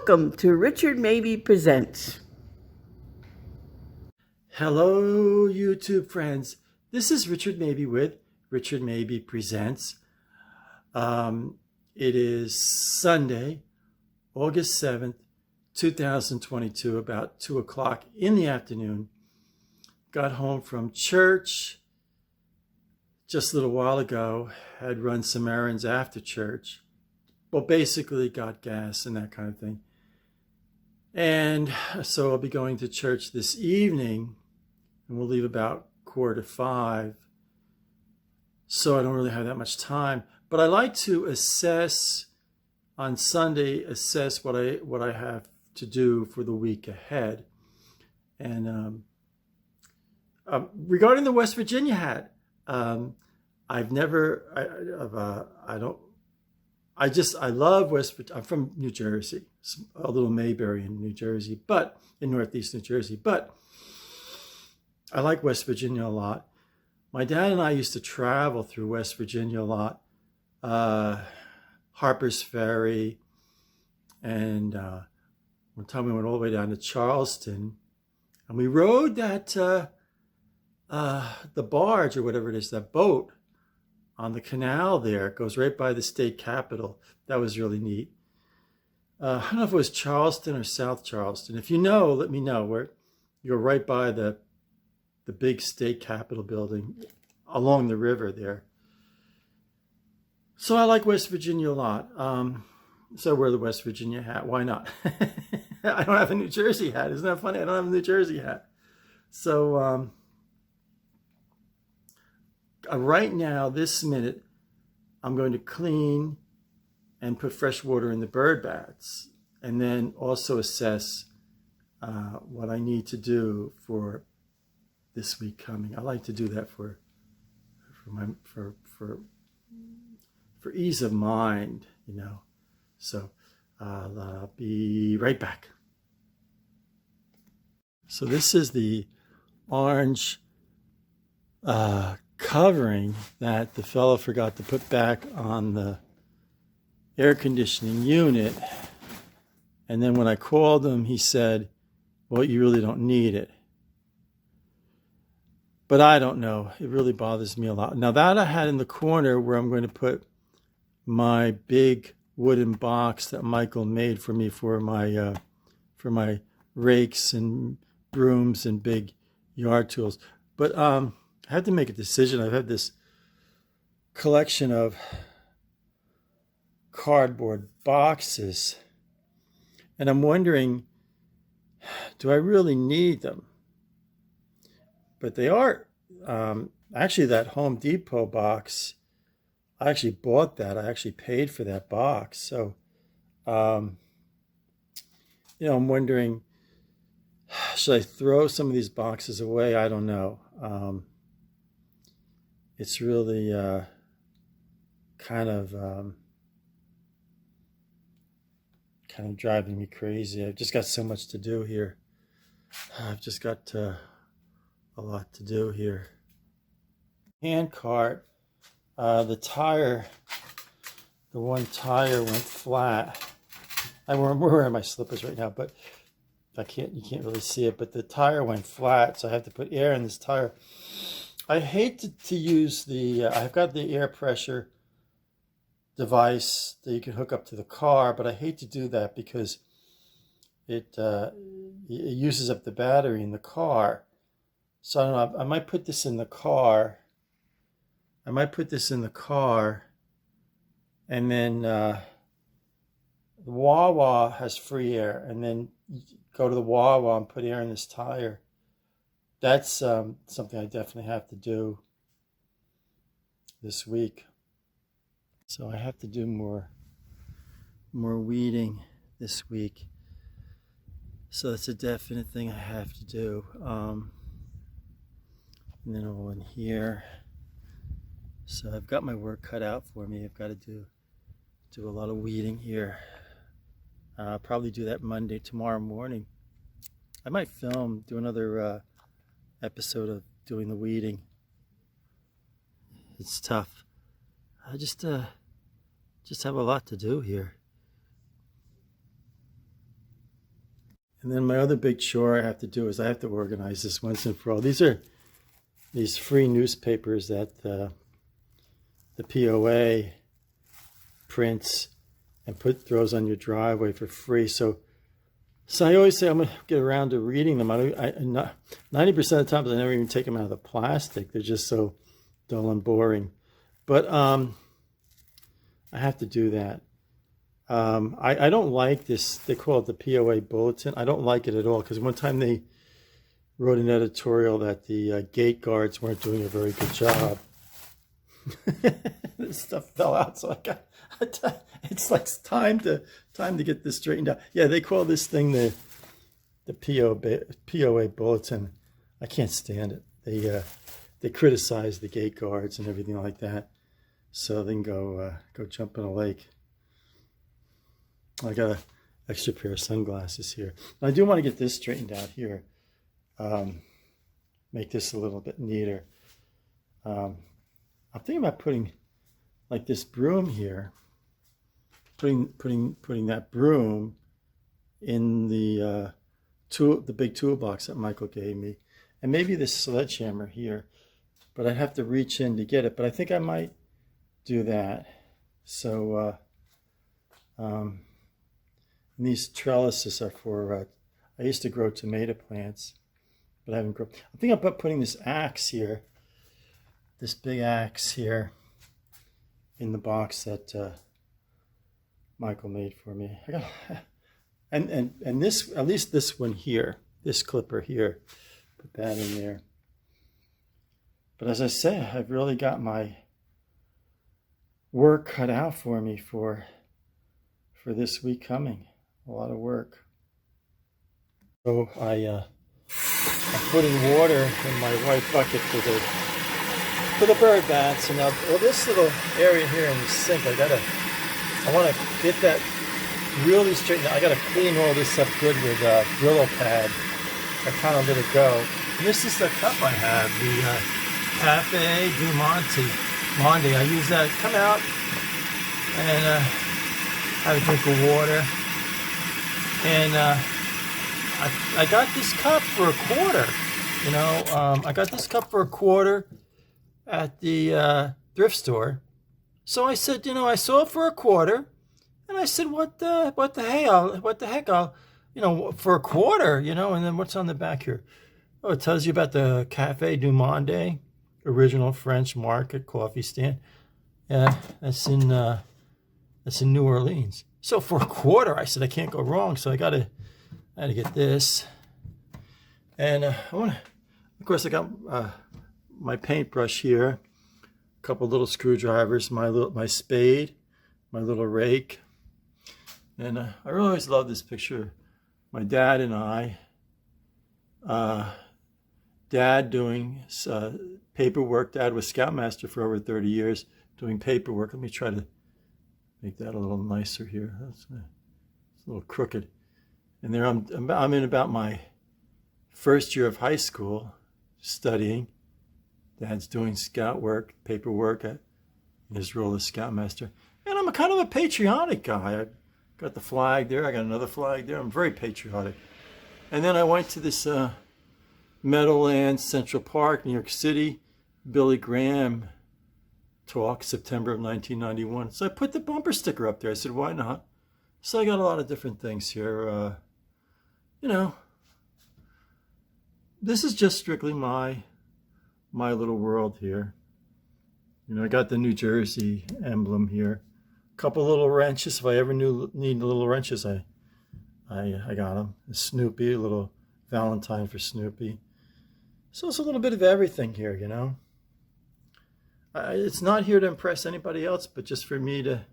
Welcome to Richard Mabey Presents. Hello, YouTube friends. This is Richard Mabey with Richard Mabey Presents. It is Sunday, August 7th, 2022, about 2 o'clock in the afternoon. Got home from church just a little while ago. Had run some errands after church. Well, basically got gas and that kind of thing. And so I'll be going to church this evening, and we'll leave about 4:45. So I don't really have that much time. But I like to assess on Sunday, what I have to do for the week ahead. And regarding the West Virginia hat, I've never, I love West Virginia. I'm from New Jersey, a little Mayberry in New Jersey, but in Northeast New Jersey. But I like West Virginia a lot. My dad and I used to travel through West Virginia a lot. Harper's Ferry. And one time we went all the way down to Charleston. And we rode that, the barge or whatever it is, that boat on the canal there. It goes right by the state capitol. That was really neat. I don't know if it was Charleston or South Charleston. If you know, let me know. Where you're right by the big state capitol building along the river there. So I like West Virginia a lot. So I wear the West Virginia hat. Why not? I don't have a New Jersey hat. Isn't that funny? I don't have a New Jersey hat. So right now, this minute, I'm going to clean and put fresh water in the bird baths, and then also assess what I need to do for this week coming. I like to do that for ease of mind, you know. So I'll be right back. So this is the orange covering that the fellow forgot to put back on the air conditioning unit. And then when I called him, he said, well, you really don't need it. But I don't know. It really bothers me a lot. Now that I had in the corner where I'm going to put my big wooden box that Michael made for me for my rakes and brooms and big yard tools. But I had to make a decision. I've had this collection of cardboard boxes, and I'm wondering, do I really need them? But they are, actually that Home Depot box, I actually bought that. I actually paid for that box. So, I'm wondering, should I throw some of these boxes away? I don't know. It's really kind of driving me crazy. I've just got so much to do here. I've just got a lot to do here. Hand cart, the one tire went flat. I'm wearing my slippers right now, but you can't really see it, but the tire went flat, so I have to put air in this tire. I hate to use I've got the air pressure device that you can hook up to the car, but I hate to do that because it uses up the battery in the car. So I don't know, I might put this in the car. And then the Wawa has free air, and then go to the Wawa and put air in this tire. That's something I definitely have to do this week. So I have to do more weeding this week. So that's a definite thing I have to do. And then I'll go in here. So I've got my work cut out for me. I've got to do a lot of weeding here. I'll probably do that tomorrow morning. I might do another episode of doing the weeding. It's tough. I just have a lot to do here. And then my other big chore I have to do is I have to organize this once and for all. These are these free newspapers that the POA prints and throws on your driveway for free. So I always say I'm going to get around to reading them. 90% of the time, I never even take them out of the plastic. They're just so dull and boring. But I have to do that. I don't like this. They call it the POA Bulletin. I don't like it at all because one time they wrote an editorial that the gate guards weren't doing a very good job. This stuff fell out, so it's like time to get this straightened out. Yeah, they call this thing the POA Bulletin. I can't stand it. They criticize the gate guards and everything like that, so they can go jump in a lake. I got an extra pair of sunglasses here. I do want to get this straightened out here. Make this a little bit neater. I'm thinking about putting like this broom here. Putting that broom in the big toolbox that Michael gave me, and maybe this sledgehammer here. But I'd have to reach in to get it. But I think I might do that. So. And these trellises are for, I used to grow tomato plants, but I haven't grown. I think about putting this axe here, this big axe here, in the box that Michael made for me. And this, at least this one here, this clipper here, put that in there. But as I say, I've really got my work cut out for me for this week coming. A lot of work. So I'm putting water in my white bucket for the bird baths. And now, well, this little area here in the sink, I want to get that really straightened out. I got to clean all this up good with Brillo pad. I kind of let it go. And this is the cup I have, the Cafe du Monde. I use that. Come out and have a drink of water. And I got this cup for $1. I got this cup for $1 at the thrift store. So I said, I saw it for $1, and I said, what the heck? I'll, for $1, and then what's on the back here? Oh, it tells you about the Cafe du Monde, original French market coffee stand. Yeah, that's in New Orleans. So for $1, I said I can't go wrong. So I had to get this, and of course, I got my paintbrush here, a couple little screwdrivers, my spade, my little rake, and I really always love this picture. My dad and I, Dad doing paperwork. Dad was Scoutmaster for over 30 years doing paperwork. Let me try to make that a little nicer here. It's a little crooked. And there I'm in about my first year of high school studying. Dad's doing scout work, paperwork in his role as Scoutmaster. And I'm a kind of a patriotic guy. I got the flag there. I got another flag there. I'm very patriotic. And then I went to this Meadowlands Central Park, New York City, Billy Graham talk, September of 1991. So I put the bumper sticker up there. I said, why not? So I got a lot of different things here. This is just strictly my little world here. I got the New Jersey emblem here. A couple little wrenches. If I ever need little wrenches, I got them. A Snoopy, a little Valentine for Snoopy. So it's a little bit of everything here, It's not here to impress anybody else, but just for me to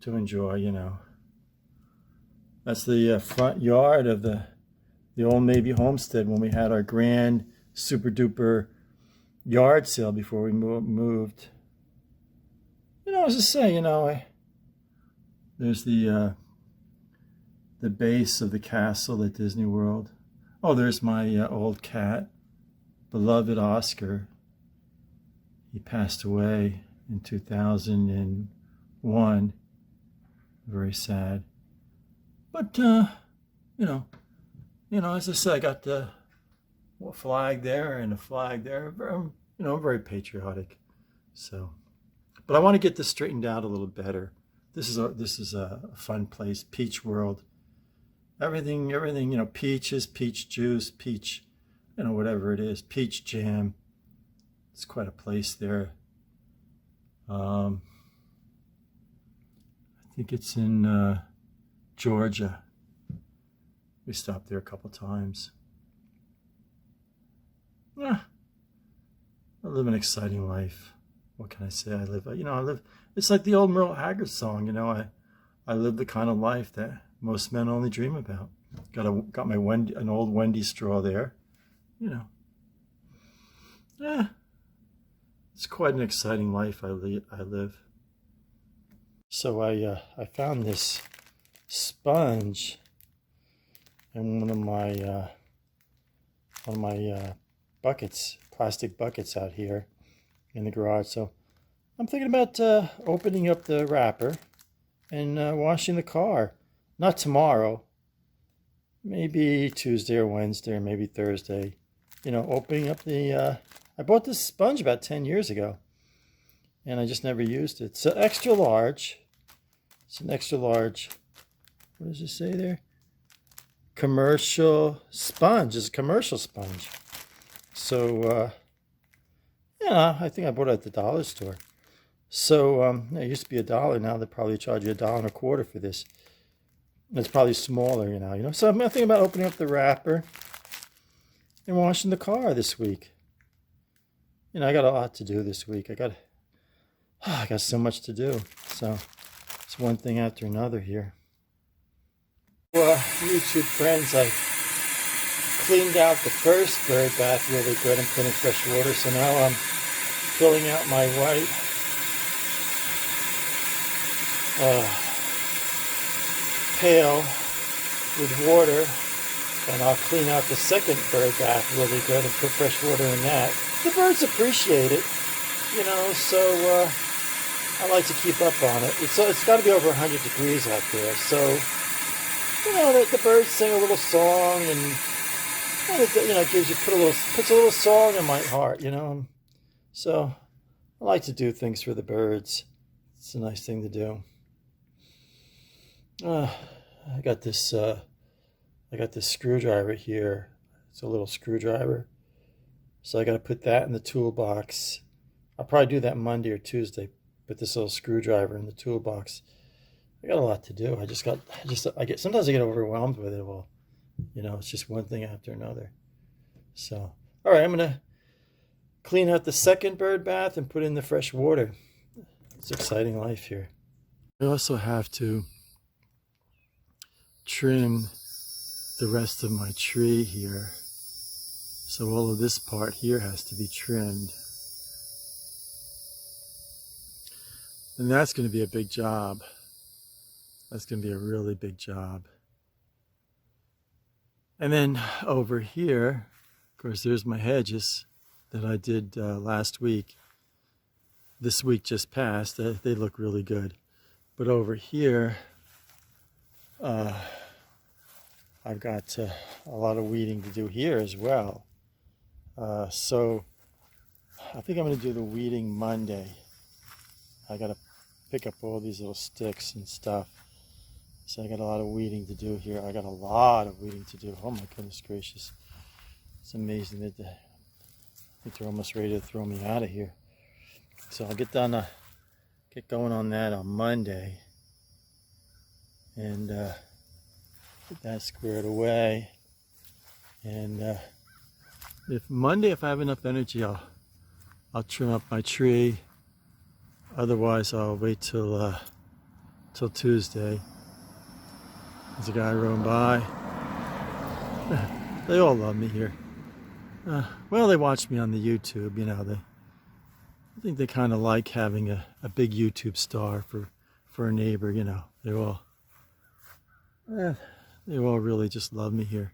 enjoy, That's the front yard of the old Mabey homestead when we had our grand super duper yard sale before we moved. As I say, there's the base of the castle at Disney World. Oh, there's my old cat, beloved Oscar. He passed away in 2001. Very sad. But, You know, as I said, I got the flag there and a flag there. I'm very patriotic. So, but I want to get this straightened out a little better. This is a fun place, Peach World. Everything, peaches, peach juice, peach, whatever it is, peach jam. It's quite a place there. I think it's in Georgia. We stopped there a couple times. I live an exciting life. What can I say? I live. It's like the old Merle Haggard song. I live the kind of life that most men only dream about. Got my an old Wendy straw there. It's quite an exciting life I live. So I found this sponge in one of my buckets, plastic buckets out here in the garage. So I'm thinking about opening up the wrapper and washing the car. Not tomorrow. Maybe Tuesday or Wednesday or maybe Thursday. Opening up the... I bought this sponge about 10 years ago. And I just never used it. It's extra large. It's an extra large... What does it say there? Commercial sponge. It's a commercial sponge. So, I think I bought it at the dollar store. So, it used to be $1. Now they probably charge you $1.25 for this. It's probably smaller, So I'm thinking about opening up the wrapper and washing the car this week. I got a lot to do this week. I got so much to do. So it's one thing after another here. Well, YouTube friends, I cleaned out the first bird bath really good and put in fresh water. So now I'm filling out my white pail with water, and I'll clean out the second bird bath really good and put fresh water in that. The birds appreciate it, so I like to keep up on it. It's got to be over 100 degrees out there, so the birds sing a little song, and it puts a little song in my heart, So I like to do things for the birds. It's a nice thing to do. I got this screwdriver here. It's a little screwdriver. So I got to put that in the toolbox. I'll probably do that Monday or Tuesday. Put this little screwdriver in the toolbox. I got a lot to do. Sometimes I get overwhelmed with it. Well, it's just one thing after another. So, all right, I'm going to clean out the second bird bath and put in the fresh water. It's an exciting life here. I also have to trim the rest of my tree here. So all of this part here has to be trimmed. And that's going to be a big job. That's going to be a really big job. And then over here, of course, there's my hedges that I did last week. This week just passed. They look really good. But over here, I've got a lot of weeding to do here as well. So I think I'm going to do the weeding Monday. I got to pick up all these little sticks and stuff. So I got a lot of weeding to do here. I got a lot of weeding to do. Oh my goodness gracious. It's amazing that I think they're almost ready to throw me out of here. So I'll get going on that on Monday. And get that squared away. And if I have enough energy, I'll trim up my tree. Otherwise, I'll wait till Tuesday. There's a guy rolling by. They all love me here. Well, they watch me on the YouTube. I think they kind of like having a big YouTube star for a neighbor. They all really just love me here.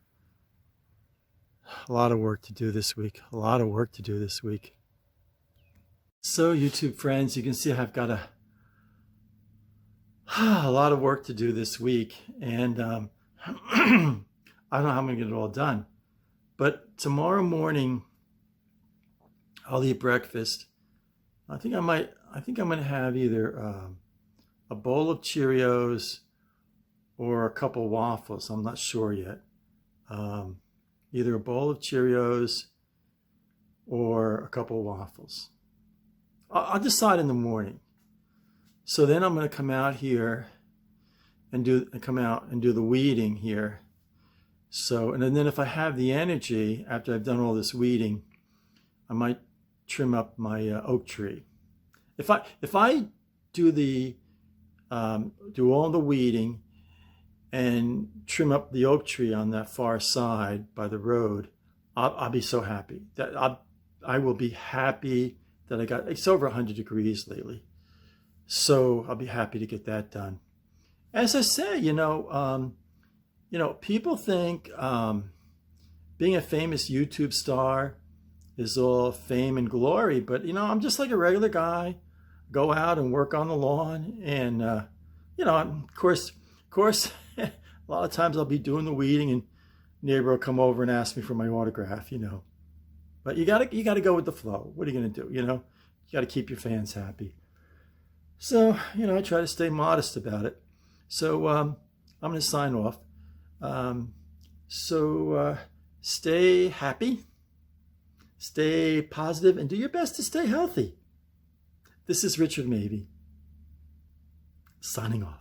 A lot of work to do this week. So YouTube friends, you can see I've got a lot of work to do this week. And I don't know how I'm going to get it all done. But tomorrow morning, I'll eat breakfast. I think I'm going to have either a bowl of Cheerios or a couple waffles. I'm not sure yet. Either a bowl of Cheerios or a couple of waffles. I'll decide in the morning. So then I'm going to come out here and do the weeding here. So, and then if I have the energy after I've done all this weeding, I might trim up my oak tree. If I do do all the weeding and trim up the oak tree on that far side by the road, I'll be so happy. I will be happy that it's over 100 degrees lately. So I'll be happy to get that done. As I say, people think being a famous YouTube star is all fame and glory, but I'm just like a regular guy. Go out and work on the lawn, and of course, a lot of times I'll be doing the weeding, and neighbor will come over and ask me for my autograph. But you gotta go with the flow. What are you gonna do? You gotta keep your fans happy. So I try to stay modest about it. So I'm gonna sign off. Stay happy, stay positive, and do your best to stay healthy. This is Richard Mabey, signing off.